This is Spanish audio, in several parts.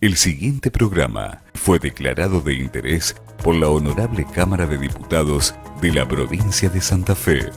El siguiente programa fue declarado de interés por la Honorable Cámara de Diputados de la Provincia de Santa Fe.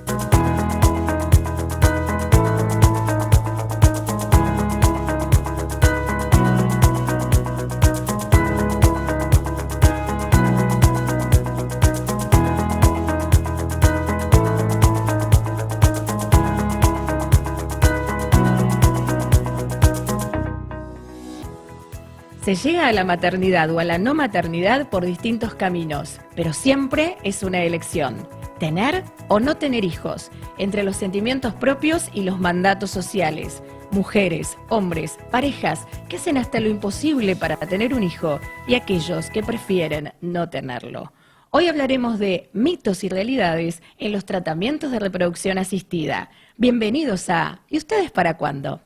Se llega a la maternidad o a la no maternidad por distintos caminos, pero siempre es una elección. Tener o no tener hijos, entre los sentimientos propios y los mandatos sociales. Mujeres, hombres, parejas que hacen hasta lo imposible para tener un hijo y aquellos que prefieren no tenerlo. Hoy hablaremos de mitos y realidades en los tratamientos de reproducción asistida. Bienvenidos a ¿Y ustedes para cuándo?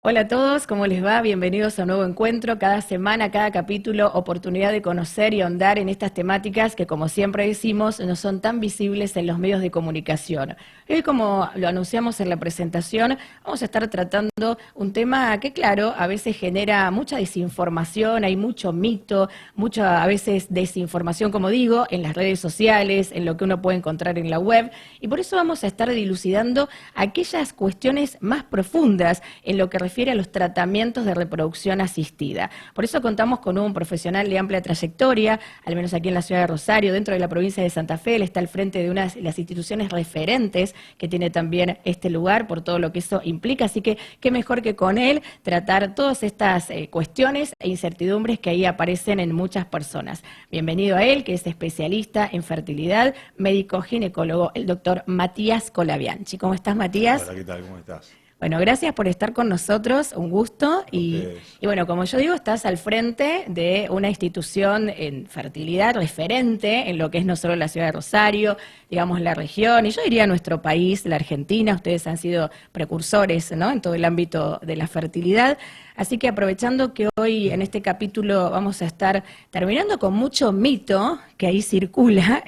Hola a todos, ¿cómo les va? Bienvenidos a un nuevo encuentro. Cada semana, cada capítulo, oportunidad de conocer y ahondar en estas temáticas que, como siempre decimos, no son tan visibles en los medios de comunicación. Hoy, como lo anunciamos en la presentación, vamos a estar tratando un tema que, claro, a veces genera mucha desinformación, hay mucho mito, mucha a veces desinformación, como digo, en las redes sociales, en lo que uno puede encontrar en la web, y por eso vamos a estar dilucidando aquellas cuestiones más profundas en lo que refiere a los tratamientos de reproducción asistida. Por eso contamos con un profesional de amplia trayectoria, al menos aquí en la ciudad de Rosario, dentro de la provincia de Santa Fe. Él está al frente de una de las instituciones referentes que tiene también este lugar, por todo lo que eso implica. Así que qué mejor que con él tratar todas estas cuestiones e incertidumbres que ahí aparecen en muchas personas. Bienvenido a él, que es especialista en fertilidad, médico ginecólogo, el doctor Matías Colabianchi. ¿Cómo estás, Matías? Hola, ¿qué tal? ¿Cómo estás? Bueno, gracias por estar con nosotros, un gusto. Y bueno, como yo digo, estás al frente de una institución en fertilidad referente en lo que es no solo la ciudad de Rosario, digamos la región, y yo diría nuestro país, la Argentina. Ustedes han sido precursores, ¿no?, en todo el ámbito de la fertilidad. Así que aprovechando que hoy en este capítulo vamos a estar terminando con mucho mito que ahí circula.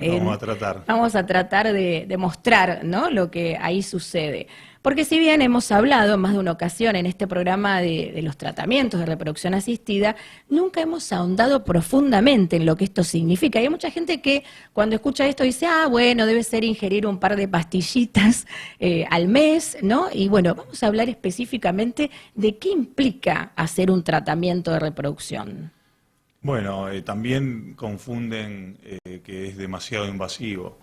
Vamos a tratar de mostrar, ¿no?, lo que ahí sucede. Porque si bien hemos hablado en más de una ocasión en este programa de los tratamientos de reproducción asistida, nunca hemos ahondado profundamente en lo que esto significa. Y hay mucha gente que cuando escucha esto dice, bueno, debe ser ingerir un par de pastillitas al mes, ¿no? Y bueno, vamos a hablar específicamente de qué implica hacer un tratamiento de reproducción. Bueno, también confunden que es demasiado invasivo.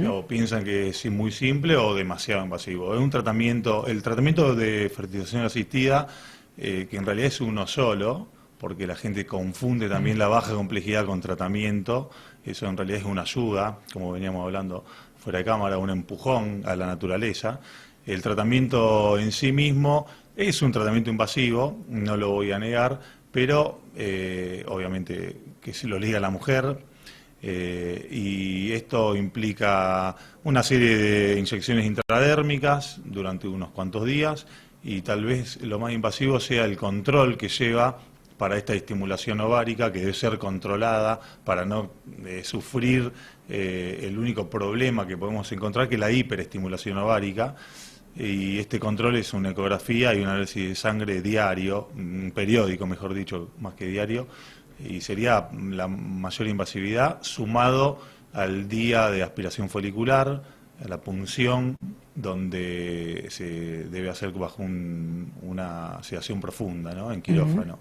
O piensan que es muy simple o demasiado invasivo. Es un tratamiento, el tratamiento de fertilización asistida, que en realidad es uno solo, porque la gente confunde también la baja complejidad con tratamiento. Eso en realidad es una ayuda, como veníamos hablando fuera de cámara, un empujón a la naturaleza. El tratamiento en sí mismo es un tratamiento invasivo, no lo voy a negar, pero obviamente que se lo liga a la mujer. Y esto implica una serie de inyecciones intradérmicas durante unos cuantos días, y tal vez lo más invasivo sea el control que lleva para esta estimulación ovárica, que debe ser controlada para no sufrir el único problema que podemos encontrar, que es la hiperestimulación ovárica. Y este control es una ecografía y un análisis de sangre diario, periódico mejor dicho, más que diario, y sería la mayor invasividad, sumado al día de aspiración folicular, a la punción, donde se debe hacer bajo una sedación profunda, ¿no?, en quirófano.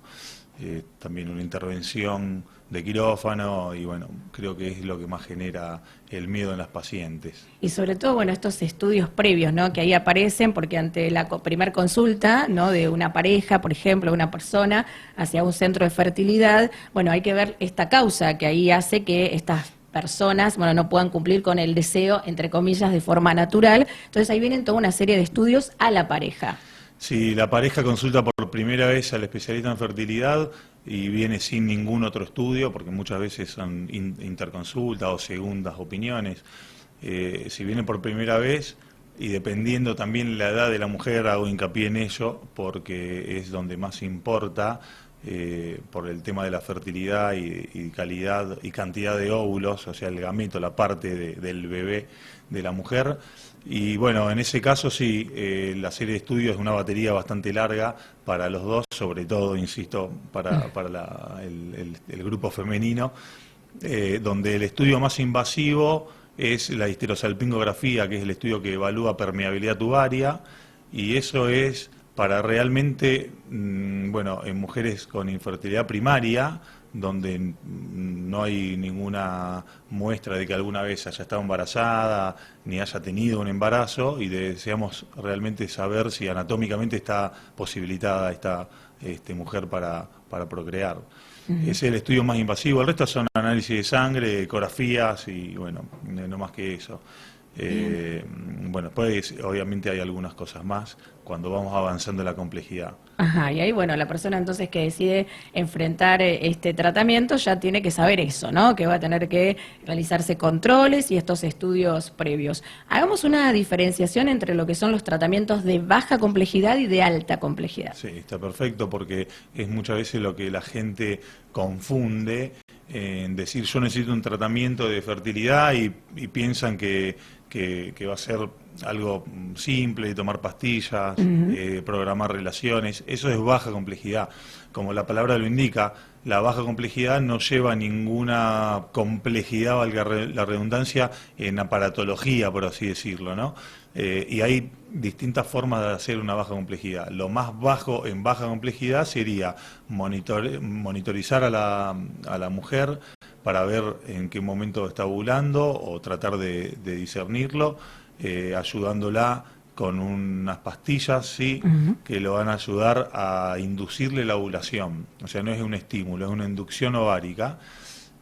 También una intervención de quirófano, y bueno, creo que es lo que más genera el miedo en las pacientes. Y sobre todo, bueno, estos estudios previos, ¿no?, que ahí aparecen, porque ante la primer consulta, ¿no?, de una pareja, por ejemplo, una persona hacia un centro de fertilidad, bueno, hay que ver esta causa que ahí hace que estas personas, bueno, no puedan cumplir con el deseo, entre comillas, de forma natural. Entonces ahí vienen toda una serie de estudios a la pareja. Si la pareja consulta por primera vez al especialista en fertilidad y viene sin ningún otro estudio, porque muchas veces son interconsultas o segundas opiniones, si viene por primera vez, y dependiendo también la edad de la mujer, hago hincapié en ello, porque es donde más importa, por el tema de la fertilidad y calidad y cantidad de óvulos, o sea, el gameto, la parte del bebé de la mujer. Y bueno, en ese caso sí, la serie de estudios es una batería bastante larga para los dos, sobre todo, insisto, para el grupo femenino, donde el estudio más invasivo es la histerosalpingografía, que es el estudio que evalúa permeabilidad tubaria, y eso es para realmente, bueno, en mujeres con infertilidad primaria, donde no hay ninguna muestra de que alguna vez haya estado embarazada, ni haya tenido un embarazo, y deseamos realmente saber si anatómicamente está posibilitada esta mujer para procrear. Ese es el estudio más invasivo. El resto son análisis de sangre, ecografías y, bueno, no más que eso. Bueno, después obviamente hay algunas cosas más cuando vamos avanzando en la complejidad. Ajá, y ahí, bueno, la persona entonces que decide enfrentar este tratamiento ya tiene que saber eso, ¿no? Que va a tener que realizarse controles y estos estudios previos. Hagamos una diferenciación entre lo que son los tratamientos de baja complejidad y de alta complejidad. Sí, está perfecto, porque es muchas veces lo que la gente confunde en decir yo necesito un tratamiento de fertilidad y piensan que va a ser algo simple, tomar pastillas, programar relaciones. Eso es baja complejidad. Como la palabra lo indica, la baja complejidad no lleva ninguna complejidad, valga la redundancia, en aparatología, por así decirlo, ¿no? Y hay distintas formas de hacer una baja complejidad. Lo más bajo en baja complejidad sería monitorizar a la mujer para ver en qué momento está ovulando o tratar de discernirlo, ayudándola con unas pastillas, sí, que lo van a ayudar a inducirle la ovulación. O sea, no es un estímulo, es una inducción ovárica.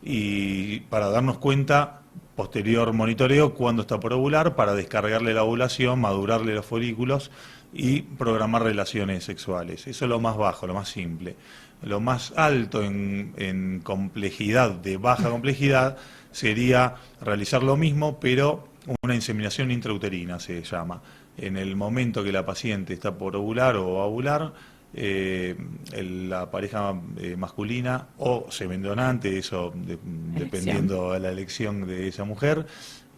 Y para darnos cuenta, posterior monitoreo, cuándo está por ovular, para descargarle la ovulación, madurarle los folículos y programar relaciones sexuales. Eso es lo más bajo, lo más simple. Lo más alto en complejidad, de baja complejidad, sería realizar lo mismo, pero una inseminación intrauterina se llama. En el momento que la paciente está por ovular o va a ovular, la pareja masculina o semendonante, eso dependiendo de la elección de esa mujer,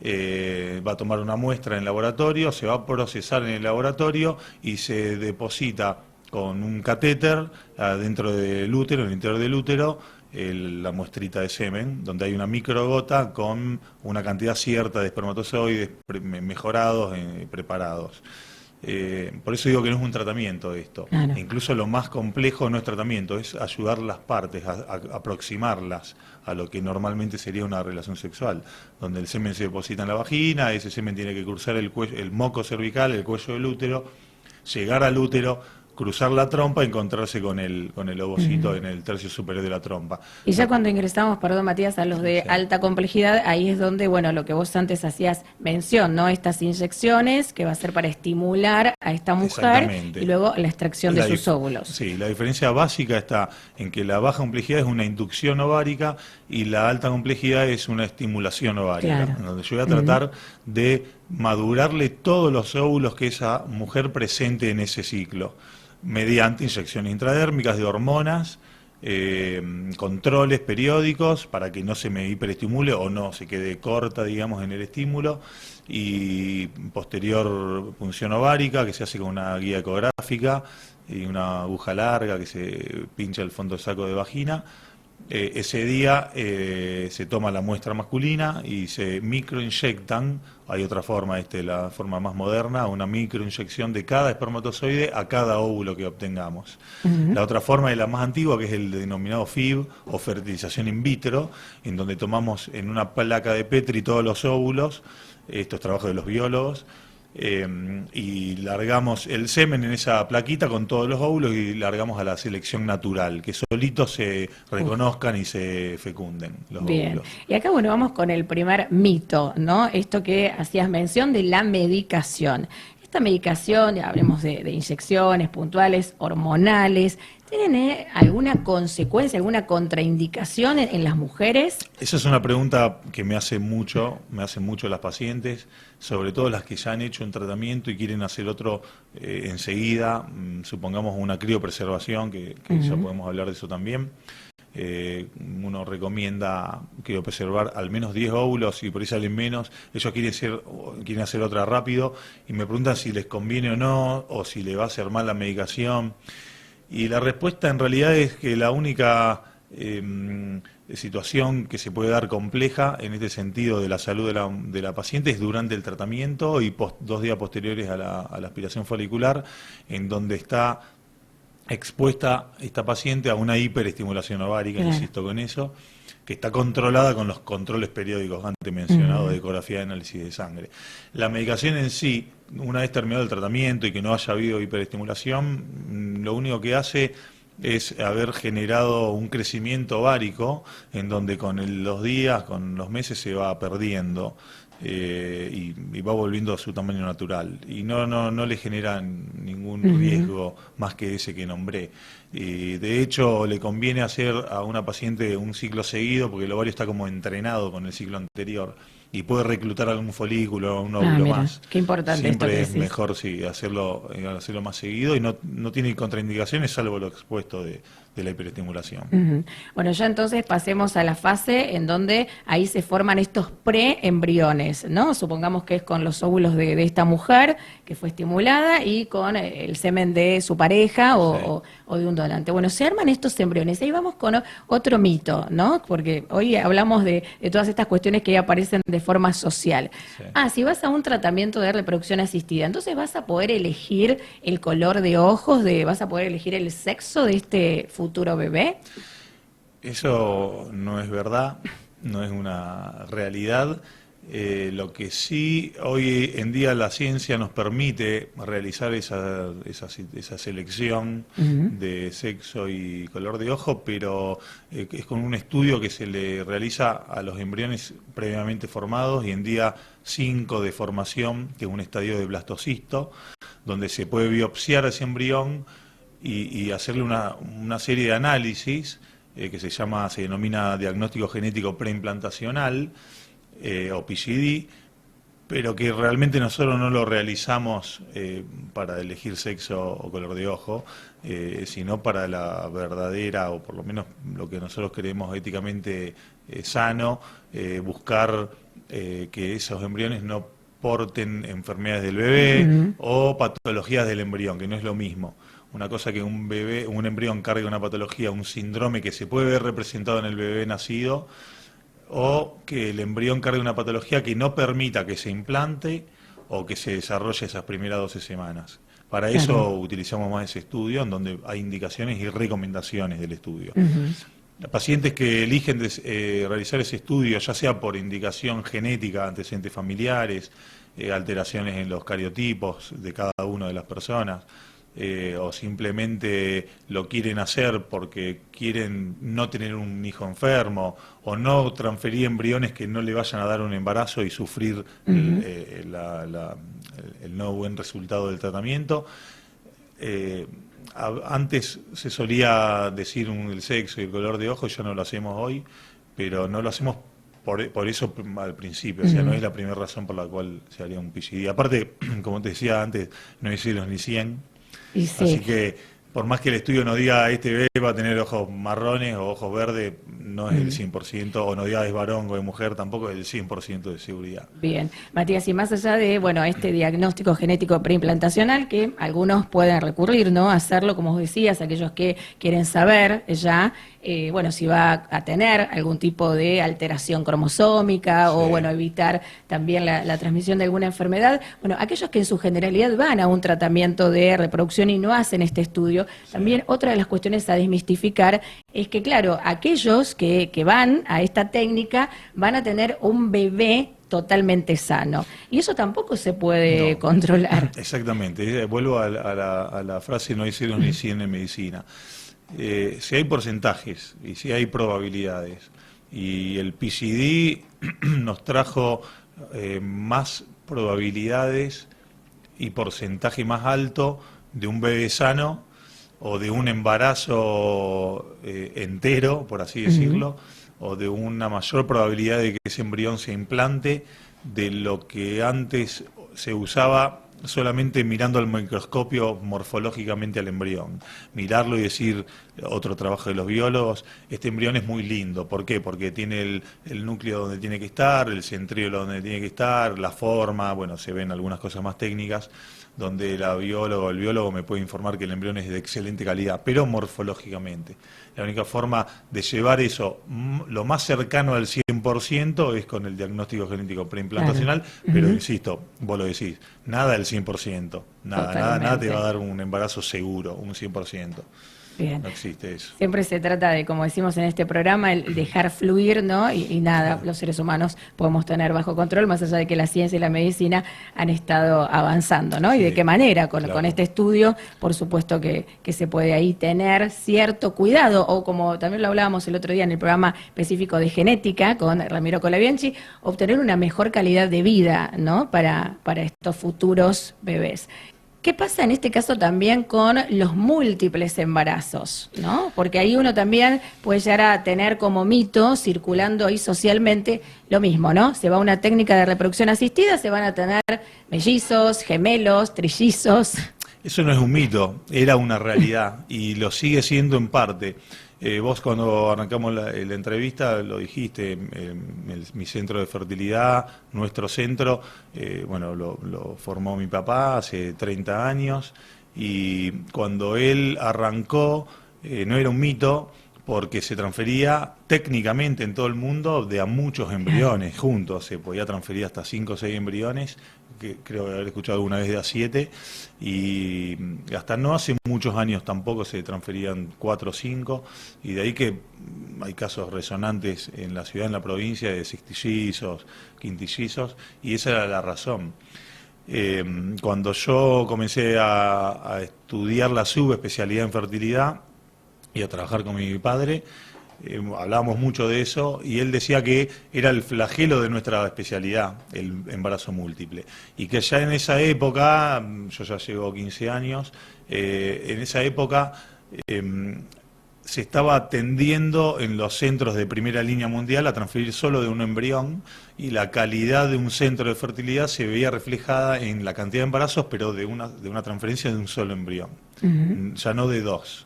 va a tomar una muestra en el laboratorio, se va a procesar en el laboratorio y se deposita con un catéter dentro del útero, en el interior del útero, la muestrita de semen, donde hay una microgota con una cantidad cierta de espermatozoides mejorados, preparados. Por eso digo que no es un tratamiento esto. Claro. Incluso lo más complejo no es tratamiento, es ayudar las partes, a aproximarlas a lo que normalmente sería una relación sexual, donde el semen se deposita en la vagina, ese semen tiene que cruzar el moco cervical, el cuello del útero, llegar al útero, cruzar la trompa y encontrarse con el ovocito en el tercio superior de la trompa. Y ya cuando ingresamos, perdón Matías, a los de alta complejidad, ahí es donde, bueno, lo que vos antes hacías mención, ¿no? Estas inyecciones que va a ser para estimular a esta mujer y luego la extracción de sus óvulos. Sí, la diferencia básica está en que la baja complejidad es una inducción ovárica y la alta complejidad es una estimulación ovárica, claro, donde yo voy a tratar de madurarle todos los óvulos que esa mujer presente en ese ciclo, mediante inyecciones intradérmicas de hormonas, controles periódicos para que no se me hiperestimule o no se quede corta, digamos, en el estímulo, y posterior punción ovárica que se hace con una guía ecográfica y una aguja larga que se pincha el fondo del saco de vagina. Ese día se toma la muestra masculina y se microinyectan, hay otra forma, la forma más moderna, una microinyección de cada espermatozoide a cada óvulo que obtengamos. La otra forma es la más antigua, que es el denominado FIV, o fertilización in vitro, en donde tomamos en una placa de Petri todos los óvulos, esto es trabajo de los biólogos, y largamos el semen en esa plaquita con todos los óvulos y largamos a la selección natural, que solitos se reconozcan y se fecunden los óvulos. Y acá, bueno, vamos con el primer mito, ¿no? Esto que hacías mención de la medicación. Esta medicación, ya hablemos de inyecciones puntuales, hormonales, ¿tienen alguna consecuencia, alguna contraindicación en las mujeres? Esa es una pregunta que me hacen mucho las pacientes, sobre todo las que ya han hecho un tratamiento y quieren hacer otro enseguida, supongamos una criopreservación, que ya podemos hablar de eso también. Uno recomienda criopreservar al menos 10 óvulos y por ahí salen menos. Ellos quieren hacer otra rápido y me preguntan si les conviene o no, o si le va a hacer mal la medicación. Y la respuesta en realidad es que la única situación que se puede dar compleja en este sentido de la salud de la paciente es durante el tratamiento y 2 días posteriores a la aspiración folicular, en donde está expuesta esta paciente a una hiperestimulación ovárica, insisto con eso, que está controlada con los controles periódicos antes mencionados de ecografía de análisis de sangre. La medicación en sí, una vez terminado el tratamiento y que no haya habido hiperestimulación, lo único que hace es haber generado un crecimiento ovárico en donde con los días, con los meses se va perdiendo y va volviendo a su tamaño natural. Y no le genera ningún riesgo más que ese que nombré. De hecho, le conviene hacer a una paciente un ciclo seguido porque el ovario está como entrenado con el ciclo anterior y puede reclutar algún folículo, un óvulo más. Qué importante. Siempre esto que es mejor hacerlo más seguido y no tiene contraindicaciones salvo lo expuesto de la hiperestimulación. Bueno, ya entonces pasemos a la fase en donde ahí se forman estos preembriones, ¿no? Supongamos que es con los óvulos de esta mujer que fue estimulada y con el semen de su pareja o de un donante. Bueno, se arman estos embriones. Ahí vamos con otro mito, ¿no? Porque hoy hablamos de todas estas cuestiones que aparecen de forma social. Sí. Si vas a un tratamiento de reproducción asistida, entonces vas a poder elegir el color de ojos, vas a poder elegir el sexo de este futuro bebé. Eso no es verdad, no es una realidad. Lo que sí hoy en día la ciencia nos permite realizar esa selección de sexo y color de ojo, pero es con un estudio que se le realiza a los embriones previamente formados y en día 5 de formación, que es un estadio de blastocisto, donde se puede biopsiar ese embrión y hacerle una serie de análisis que se denomina diagnóstico genético preimplantacional, o PGD, pero que realmente nosotros no lo realizamos para elegir sexo o color de ojo, sino para la verdadera, o por lo menos lo que nosotros creemos éticamente sano, buscar que esos embriones no porten enfermedades del bebé o patologías del embrión, que no es lo mismo. Una cosa que un embrión cargue una patología, un síndrome que se puede ver representado en el bebé nacido, o que el embrión cargue una patología que no permita que se implante o que se desarrolle esas primeras 12 semanas. Para eso utilizamos más ese estudio, en donde hay indicaciones y recomendaciones del estudio. Los pacientes que eligen realizar ese estudio, ya sea por indicación genética, antecedentes familiares, alteraciones en los cariotipos de cada una de las personas, o simplemente lo quieren hacer porque quieren no tener un hijo enfermo o no transferir embriones que no le vayan a dar un embarazo y sufrir el no buen resultado del tratamiento. Antes se solía decir el sexo y el color de ojos, ya no lo hacemos hoy, pero no lo hacemos por eso al principio, o sea, no es la primera razón por la cual se haría un PGD. Aparte, como te decía antes, no hay celos ni 100. Y sí. Así que, por más que el estudio nos diga este bebé va a tener ojos marrones o ojos verdes, no es el 100%, o no diga es varón o es mujer, tampoco es el 100% de seguridad. Bien, Matías, y más allá de este diagnóstico genético preimplantacional, que algunos pueden recurrir, ¿no? A hacerlo, como vos decías, aquellos que quieren saber ya, si va a tener algún tipo de alteración cromosómica o, evitar también la transmisión de alguna enfermedad. Bueno, aquellos que en su generalidad van a un tratamiento de reproducción y no hacen este estudio, también otra de las cuestiones a desmistificar es que, claro, aquellos que van a esta técnica van a tener un bebé totalmente sano. Y eso tampoco se puede controlar. Exactamente. Vuelvo a la frase, no hay celos ni 100 en medicina. Si hay porcentajes y si hay probabilidades, y el PGD nos trajo más probabilidades y porcentaje más alto de un bebé sano o de un embarazo entero, por así decirlo, o de una mayor probabilidad de que ese embrión se implante de lo que antes se usaba solamente mirando al microscopio morfológicamente al embrión. Mirarlo y decir, otro trabajo de los biólogos, este embrión es muy lindo. ¿Por qué? Porque tiene el núcleo donde tiene que estar, el centríolo donde tiene que estar, la forma, bueno, se ven algunas cosas más técnicas, donde el biólogo me puede informar que el embrión es de excelente calidad, pero morfológicamente. La única forma de llevar eso lo más cercano al 100% es con el diagnóstico genético preimplantacional, pero insisto, vos lo decís, nada del 100%, nada te va a dar un embarazo seguro, un 100%. Bien. No existe eso. Siempre se trata de, como decimos en este programa, el dejar fluir, ¿no? Y nada, los seres humanos podemos tener bajo control, más allá de que la ciencia y la medicina han estado avanzando, ¿no? Y de qué manera, con este estudio, por supuesto que se puede ahí tener cierto cuidado, o como también lo hablábamos el otro día en el programa específico de genética con Ramiro Colabianchi, obtener una mejor calidad de vida, ¿no? Para estos futuros bebés. ¿Qué pasa en este caso también con los múltiples embarazos, ¿no? Porque ahí uno también puede llegar a tener como mito circulando ahí socialmente lo mismo, ¿no? Se va a una técnica de reproducción asistida, se van a tener mellizos, gemelos, trillizos. Eso no es un mito, era una realidad y lo sigue siendo en parte. Vos cuando arrancamos la entrevista lo dijiste, mi centro de fertilidad, nuestro centro, bueno, lo formó mi papá hace 30 años y cuando él arrancó no era un mito porque se transfería técnicamente en todo el mundo de a muchos embriones juntos, se podía transferir hasta 5 o 6 embriones, que creo haber escuchado alguna vez de a 7, y hasta no hace muchos años tampoco se transferían 4 o 5, y de ahí que hay casos resonantes en la ciudad, en la provincia, de sextillizos, quintillizos, y esa era la razón. Cuando yo comencé a estudiar la subespecialidad en fertilidad y a trabajar con mi padre, hablábamos mucho de eso y él decía que era el flagelo de nuestra especialidad, el embarazo múltiple. Y que ya en esa época, yo ya llevo 15 años, en esa época se estaba tendiendo en los centros de primera línea mundial a transferir solo de un embrión y la calidad de un centro de fertilidad se veía reflejada en la cantidad de embarazos, pero de una transferencia de un solo embrión, ya no de 2.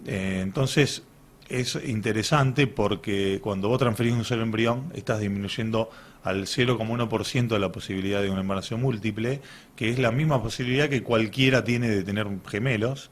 Entonces es interesante porque cuando vos transferís un solo embrión estás disminuyendo al 0,1% de la posibilidad de un embarazo múltiple, que es la misma posibilidad que cualquiera tiene de tener gemelos,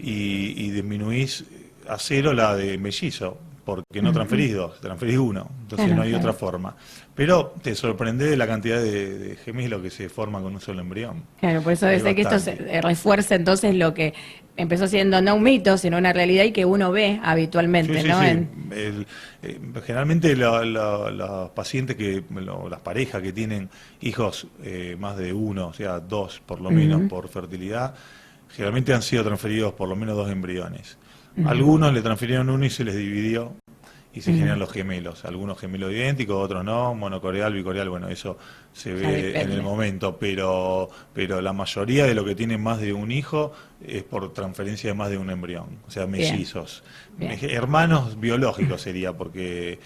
y disminuís a 0 la de mellizo, porque no transferís 2, transferís 1, entonces no hay otra forma. Pero te sorprende de la cantidad de gemelos que se forman con un solo embrión. Claro, por eso debe que esto se refuerza entonces lo que empezó siendo no un mito, sino una realidad y que uno ve habitualmente, sí, ¿no? Sí. Generalmente los pacientes, las parejas que tienen hijos más de 1, o sea, 2 por lo menos por fertilidad, generalmente han sido transferidos por lo menos 2 embriones. Algunos le transfirieron 1 y se les dividió y se generan los gemelos. Algunos gemelos idénticos, otros no, monocoreal, bicoreal, bueno, eso se ve en el momento, pero la mayoría de lo que tienen más de un hijo es por transferencia de más de un embrión, o sea, mellizos. Bien. Hermanos biológicos sería, porque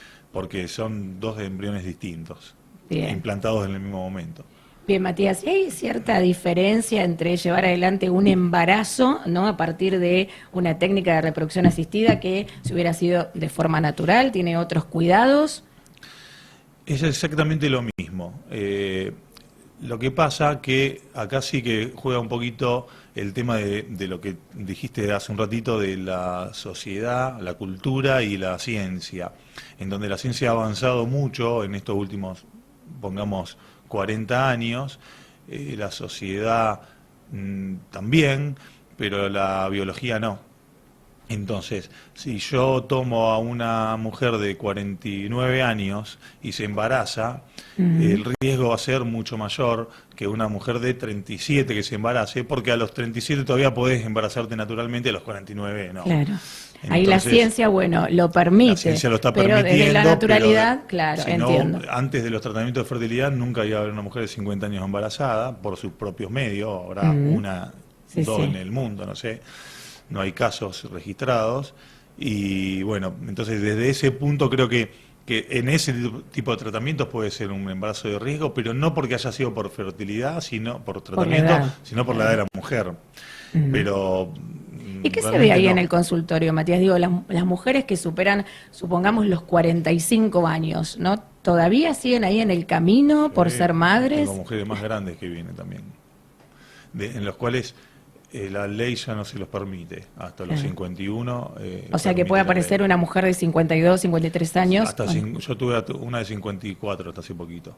son 2 embriones distintos, implantados en el mismo momento. Bien, Matías, ¿y hay cierta diferencia entre llevar adelante un embarazo, ¿no?, a partir de una técnica de reproducción asistida que si hubiera sido de forma natural, tiene otros cuidados? Es exactamente lo mismo. Lo que pasa que acá sí que juega un poquito el tema de lo que dijiste hace un ratito de la sociedad, la cultura y la ciencia, en donde la ciencia ha avanzado mucho en estos últimos, pongamos, 40 años, la sociedad también, pero la biología no. Entonces, si yo tomo a una mujer de 49 años y se embaraza, el riesgo va a ser mucho mayor que una mujer de 37 que se embarace, porque a los 37 todavía podés embarazarte naturalmente, a los 49 no. Claro. Ahí la ciencia, bueno, lo permite. La ciencia lo está pero permitiendo. Desde la naturalidad, pero, claro, si entiendo. no, antes de los tratamientos de fertilidad nunca iba a haber una mujer de 50 años embarazada por sus propios medios. Habrá una, dos en el mundo, no sé. No hay casos registrados. Y bueno, entonces desde ese punto creo que en ese tipo de tratamientos puede ser un embarazo de riesgo, pero no porque haya sido por fertilidad, sino por tratamiento, sino por la edad de la mujer. Pero ¿y qué se ve ahí en el consultorio, Matías? Digo, las mujeres que superan, supongamos, los 45 años, ¿no? ¿Todavía siguen ahí en el camino por ser madres? Tengo mujeres más grandes que vienen también, en los cuales la ley ya no se los permite, hasta los 51. O sea que puede aparecer una mujer de 52, 53 años. Yo tuve una de 54 hasta hace poquito,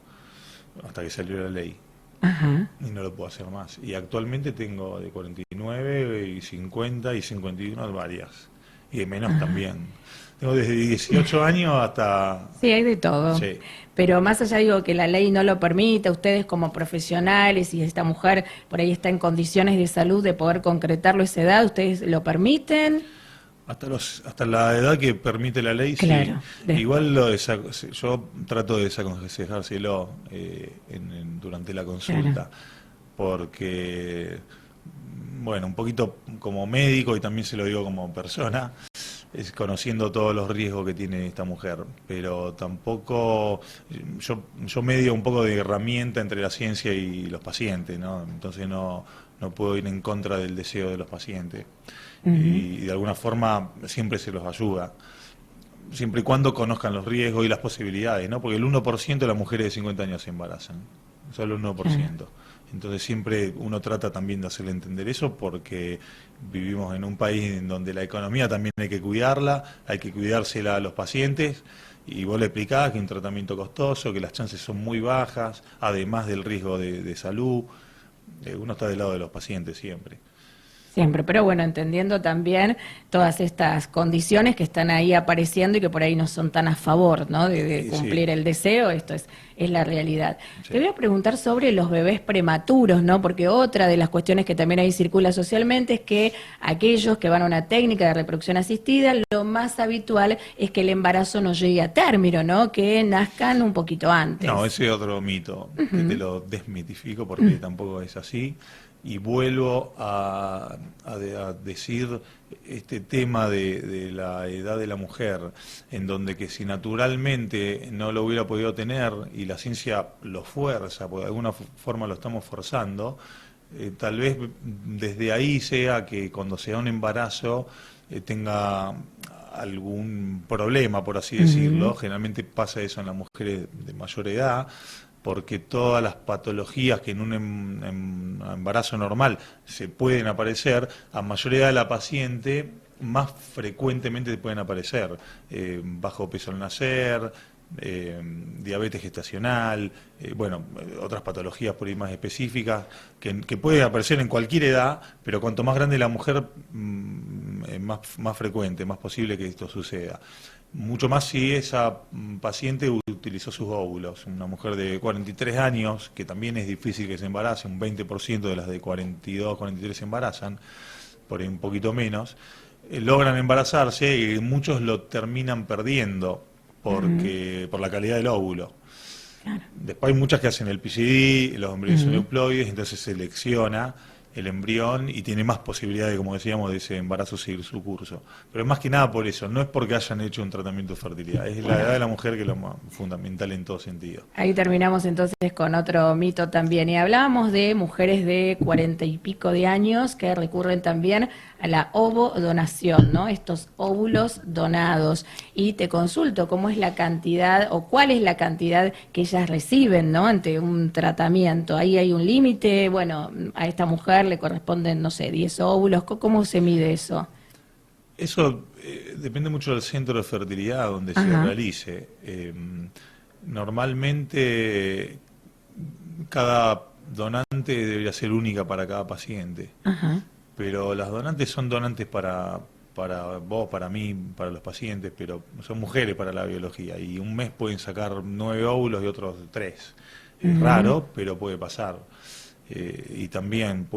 hasta que salió la ley. Ajá. Y no lo puedo hacer más. Y actualmente tengo de 49 y 50 y 51 varias. Y de menos también. Tengo desde 18 años hasta... Sí, hay de todo. Sí. Pero más allá, digo, que la ley no lo permite, ustedes como profesionales y esta mujer por ahí está en condiciones de salud de poder concretarlo a esa edad, ¿ustedes lo permiten? Hasta la edad que permite la ley, claro, sí. Igual yo trato de desaconsejárselo durante la consulta, porque, bueno, un poquito como médico y también se lo digo como persona, es conociendo todos los riesgos que tiene esta mujer, pero tampoco, yo medio un poco de herramienta entre la ciencia y los pacientes, ¿no? Entonces no puedo ir en contra del deseo de los pacientes. Y de alguna forma siempre se los ayuda, siempre y cuando conozcan los riesgos y las posibilidades, ¿no? Porque el 1% de las mujeres de 50 años se embarazan, solo el 1%. Entonces siempre uno trata también de hacerle entender eso, porque vivimos en un país en donde la economía también hay que cuidarla, hay que cuidársela a los pacientes, y vos le explicás que es un tratamiento costoso, que las chances son muy bajas, además del riesgo de salud. Uno está del lado de los pacientes siempre. Siempre, pero bueno, entendiendo también todas estas condiciones que están ahí apareciendo y que por ahí no son tan a favor, ¿no? de cumplir el deseo, esto es la realidad. Sí. Te voy a preguntar sobre los bebés prematuros, ¿no? Porque otra de las cuestiones que también ahí circula socialmente es que aquellos que van a una técnica de reproducción asistida, lo más habitual es que el embarazo no llegue a término, ¿no? Que nazcan un poquito antes. No, ese es otro mito, que te lo desmitifico porque tampoco es así. Y vuelvo a decir este tema de la edad de la mujer, en donde que si naturalmente no lo hubiera podido tener y la ciencia lo fuerza, porque de alguna forma lo estamos forzando, tal vez desde ahí sea que cuando sea un embarazo tenga algún problema, por así decirlo. Generalmente pasa eso en las mujeres de mayor edad, porque todas las patologías que en un embarazo normal se pueden aparecer, a mayor edad de la paciente, más frecuentemente pueden aparecer. Bajo peso al nacer, diabetes gestacional, otras patologías por ahí más específicas, que pueden aparecer en cualquier edad, pero cuanto más grande la mujer, más frecuente, más posible que esto suceda. Mucho más si esa paciente utilizó sus óvulos. Una mujer de 43 años, que también es difícil que se embarace, un 20% de las de 42, 43 se embarazan, por ahí un poquito menos, logran embarazarse y muchos lo terminan perdiendo por la calidad del óvulo. Claro. Después hay muchas que hacen el PCD, los embriones euploides, entonces selecciona el embrión y tiene más posibilidades, como decíamos, de ese embarazo seguir su curso. Pero es más que nada por eso, no es porque hayan hecho un tratamiento de fertilidad, es la edad de la mujer que es lo más fundamental en todo sentido. Ahí terminamos entonces con otro mito también, y hablábamos de mujeres de 40 y pico de años que recurren también a la ovodonación, ¿no? Estos óvulos donados. Y te consulto, ¿cómo es la cantidad o cuál es la cantidad que ellas reciben, ¿no? Ante un tratamiento? Ahí hay un límite, bueno, a esta mujer le corresponden, no sé, 10 óvulos, ¿cómo se mide eso? Eso depende mucho del centro de fertilidad donde se realice. Normalmente cada donante debería ser única para cada paciente. Pero las donantes son donantes para vos, para mí, para los pacientes, pero son mujeres para la biología. Y un mes pueden sacar 9 óvulos y otros 3. Es raro, pero puede pasar. Y también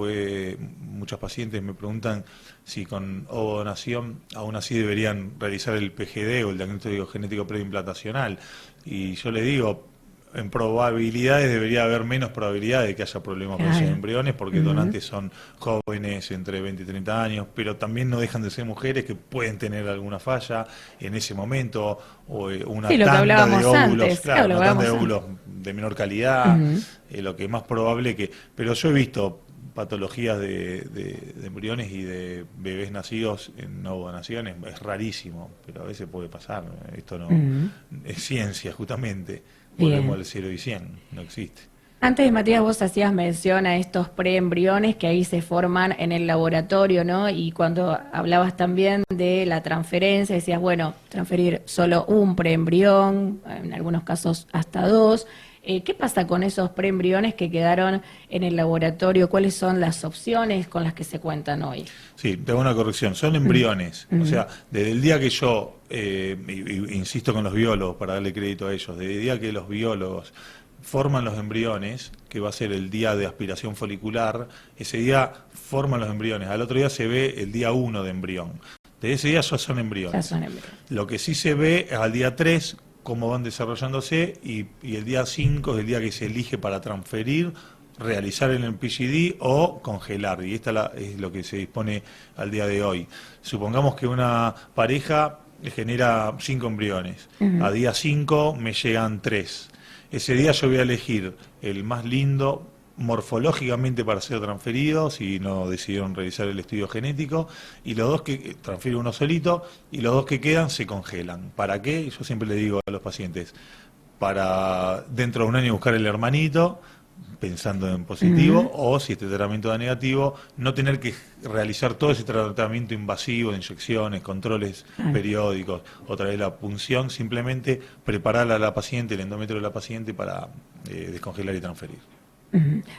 muchas pacientes me preguntan si con ovodonación aún así deberían realizar el PGD o el diagnóstico genético preimplantacional. Y yo le digo, en probabilidades debería haber menos probabilidad de que haya problemas con esos embriones, porque donantes son jóvenes entre 20 y 30 años, pero también no dejan de ser mujeres que pueden tener alguna falla en ese momento, o una tanda de óvulos, claro, una tanda de óvulos de menor calidad, lo que es más probable que... Pero yo he visto patologías de embriones y de bebés nacidos en no donaciones, es rarísimo, pero a veces puede pasar, esto no es ciencia justamente. Volvemos al 0 y 100, no existe. Antes, Matías, vos hacías mención a estos preembriones que ahí se forman en el laboratorio, ¿no? Y cuando hablabas también de la transferencia, decías, bueno, transferir solo un preembrión, en algunos casos hasta 2. ¿Qué pasa con esos preembriones que quedaron en el laboratorio? ¿Cuáles son las opciones con las que se cuentan hoy? Sí, tengo una corrección. Son embriones. O sea, desde el día que yo, insisto con los biólogos para darle crédito a ellos, desde el día que los biólogos forman los embriones, que va a ser el día de aspiración folicular, ese día forman los embriones. Al otro día se ve el día 1 de embrión. Desde ese día ya son embriones. Ya son embriones. Lo que sí se ve es al día 3 cómo van desarrollándose y el día 5 es el día que se elige para transferir, realizar el PGD o congelar, y esta es lo que se dispone al día de hoy. Supongamos que una pareja genera 5 embriones, a día 5 me llegan 3. Ese día yo voy a elegir el más lindo morfológicamente para ser transferidos, si no decidieron realizar el estudio genético, y los dos que transfiero uno solito, y los dos que quedan se congelan. ¿Para qué? Yo siempre le digo a los pacientes, para dentro de un año buscar el hermanito, pensando en positivo, o si este tratamiento da negativo, no tener que realizar todo ese tratamiento invasivo de inyecciones, controles periódicos, otra vez la punción, simplemente preparar a la paciente, el endometrio de la paciente para descongelar y transferir.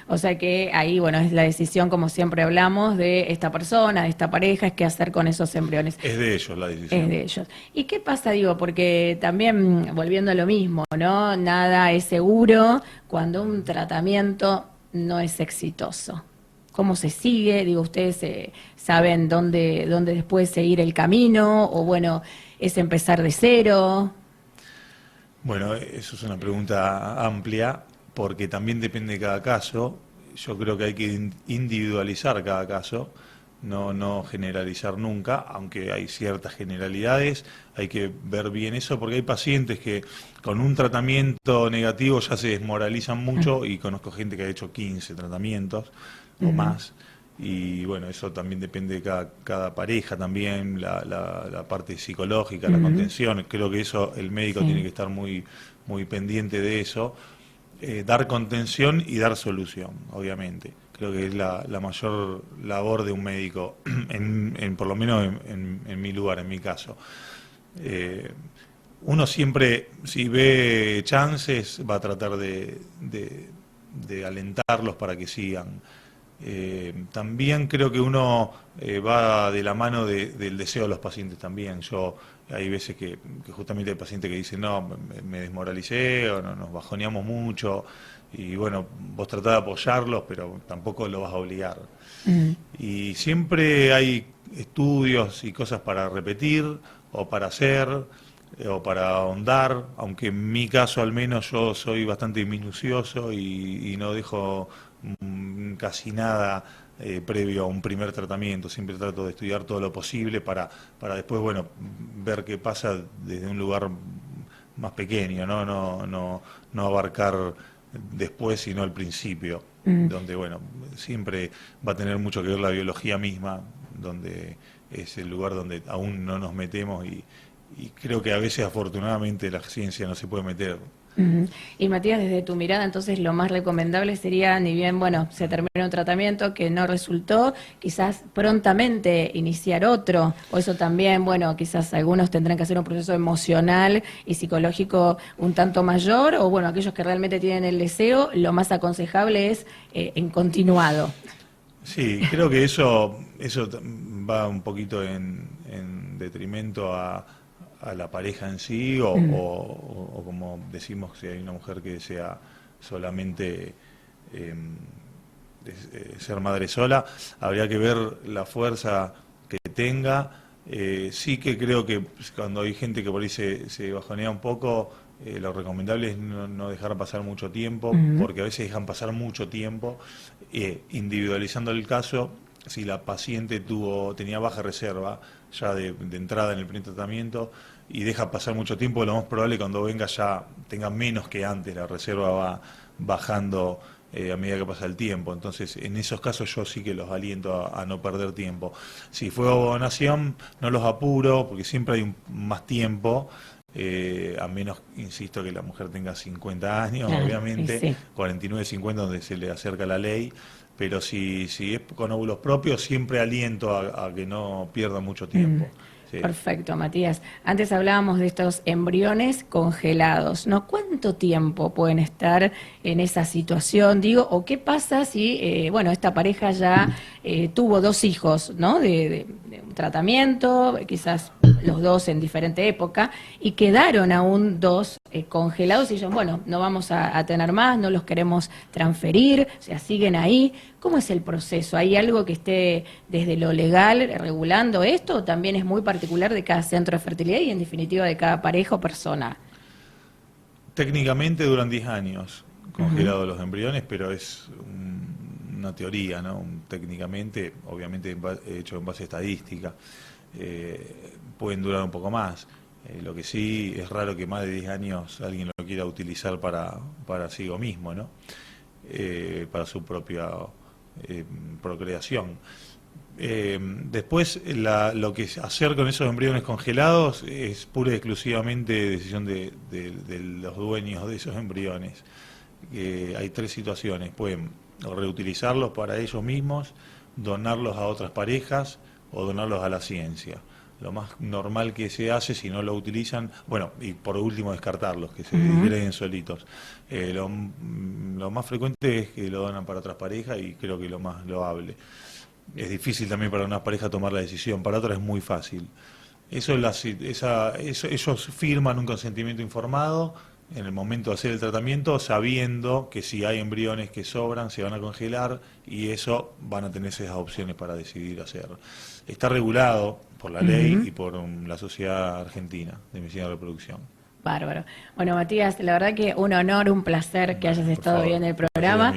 O sea que ahí, bueno, es la decisión, como siempre hablamos, de esta persona, de esta pareja, es qué hacer con esos embriones. Es de ellos la decisión. Es de ellos. ¿Y qué pasa, digo? Porque también, volviendo a lo mismo, ¿no? Nada es seguro cuando un tratamiento no es exitoso. ¿Cómo se sigue? Digo, ¿ustedes saben dónde después seguir el camino? O bueno, ¿es empezar de cero? Bueno, eso es una pregunta amplia, porque también depende de cada caso. Yo creo que hay que individualizar cada caso, no generalizar nunca, aunque hay ciertas generalidades, hay que ver bien eso, porque hay pacientes que con un tratamiento negativo ya se desmoralizan mucho, y conozco gente que ha hecho 15 tratamientos o más, y bueno, eso también depende de cada pareja también, la parte psicológica, la contención. Creo que eso el médico tiene que estar muy pendiente de eso. Dar contención y dar solución, obviamente. Creo que es la mayor labor de un médico, por lo menos en mi lugar, en mi caso. Uno siempre, si ve chances, va a tratar de alentarlos para que sigan. También creo que uno va de la mano del deseo de los pacientes también. Hay veces que justamente hay pacientes que dicen, no, me desmoralicé, o no, nos bajoneamos mucho, y bueno, vos tratás de apoyarlos, pero tampoco lo vas a obligar. Y siempre hay estudios y cosas para repetir, o para hacer, o para ahondar, aunque en mi caso al menos yo soy bastante minucioso y no dejo casi nada previo a un primer tratamiento. Siempre trato de estudiar todo lo posible para después, bueno, ver qué pasa desde un lugar más pequeño, no abarcar después, sino al principio, donde, bueno, siempre va a tener mucho que ver la biología misma, donde es el lugar donde aún no nos metemos, y creo que a veces afortunadamente la ciencia no se puede meter. Y Matías, desde tu mirada, entonces lo más recomendable sería, ni bien, bueno, se terminó un tratamiento que no resultó, quizás prontamente iniciar otro, o eso también, bueno, quizás algunos tendrán que hacer un proceso emocional y psicológico un tanto mayor, o bueno, aquellos que realmente tienen el deseo, lo más aconsejable es en continuado. Sí, creo que eso va un poquito en detrimento a la pareja en sí, o como decimos, si hay una mujer que desea solamente ser madre sola. Habría que ver la fuerza que tenga. Sí que creo que cuando hay gente que por ahí se bajonea un poco, lo recomendable es no dejar pasar mucho tiempo, porque a veces dejan pasar mucho tiempo, individualizando el caso. Si la paciente tenía baja reserva ya de entrada en el primer tratamiento y deja pasar mucho tiempo, lo más probable cuando venga ya tenga menos que antes, la reserva va bajando a medida que pasa el tiempo. Entonces, en esos casos yo sí que los aliento a no perder tiempo. Si fue ovodonación, no los apuro, porque siempre hay más tiempo, a menos, insisto, que la mujer tenga 50 años, claro, obviamente, sí. 49, 50, donde se le acerca la ley. Pero si es con óvulos propios, siempre aliento a que no pierda mucho tiempo. Sí. Perfecto, Matías. Antes hablábamos de estos embriones congelados, ¿no? ¿Cuánto tiempo pueden estar en esa situación? Digo, ¿o qué pasa si, bueno, esta pareja ya tuvo 2 hijos, ¿no? De un tratamiento, quizás los 2 en diferente época, y quedaron aún 2 congelados y dicen, bueno, no vamos a tener más, no los queremos transferir, o sea, siguen ahí. ¿Cómo es el proceso? ¿Hay algo que esté desde lo legal regulando esto o también es muy particular de cada centro de fertilidad y en definitiva de cada pareja o persona? Técnicamente duran 10 años congelados los embriones, pero es una teoría, ¿no? Técnicamente, obviamente hecho en base a estadística, pueden durar un poco más. Lo que sí es raro que más de 10 años alguien lo quiera utilizar para sí mismo, ¿no? Para su propia procreación. Después, lo que hacer con esos embriones congelados es pura y exclusivamente decisión de los dueños de esos embriones. Hay 3 situaciones: pueden reutilizarlos para ellos mismos, donarlos a otras parejas o donarlos a la ciencia. Lo más normal que se hace, si no lo utilizan, bueno, y por último descartarlos, que se disgreden solitos. Lo más frecuente es que lo donan para otras parejas y creo que lo más loable. Es difícil también para una pareja tomar la decisión, para otra es muy fácil. Ellos firman un consentimiento informado en el momento de hacer el tratamiento, sabiendo que si hay embriones que sobran, se van a congelar y eso van a tener esas opciones para decidir hacerlo. Está regulado por la ley y por la Sociedad Argentina de Medicina de Reproducción. Bárbaro. Bueno, Matías, la verdad que un honor, un placer que hayas estado hoy en el programa.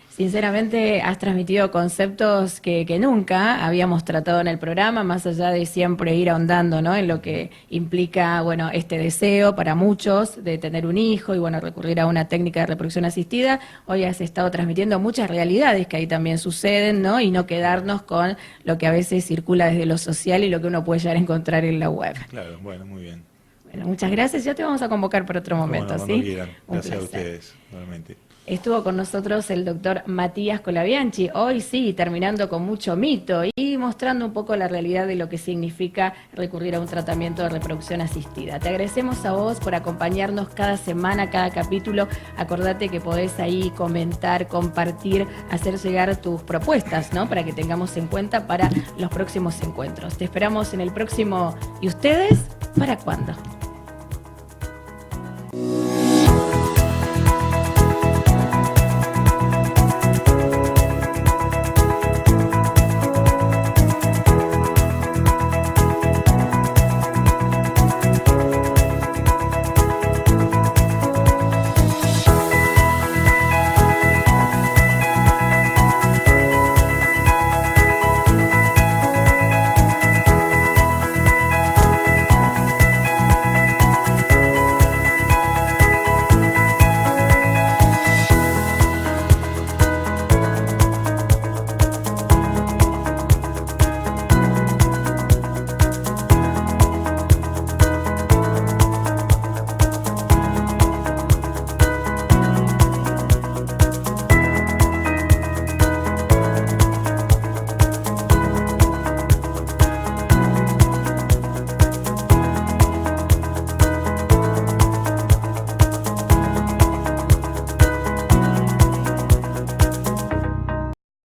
Sinceramente, has transmitido conceptos que nunca habíamos tratado en el programa, más allá de siempre ir ahondando, ¿no?, en lo que implica, bueno, este deseo para muchos de tener un hijo y, bueno, recurrir a una técnica de reproducción asistida. Hoy has estado transmitiendo muchas realidades que ahí también suceden, ¿no?, y no quedarnos con lo que a veces circula desde lo social y lo que uno puede llegar a encontrar en la web. Claro, bueno, muy bien. Bueno, muchas gracias. Ya te vamos a convocar por otro momento, bueno, ¿sí? Quieran. Gracias a ustedes, realmente. Estuvo con nosotros el doctor Matías Colabianchi, hoy sí, terminando con mucho mito y mostrando un poco la realidad de lo que significa recurrir a un tratamiento de reproducción asistida. Te agradecemos a vos por acompañarnos cada semana, cada capítulo. Acordate que podés ahí comentar, compartir, hacer llegar tus propuestas, ¿no?, para que tengamos en cuenta para los próximos encuentros. Te esperamos en el próximo. ¿Y ustedes? ¿Para cuándo?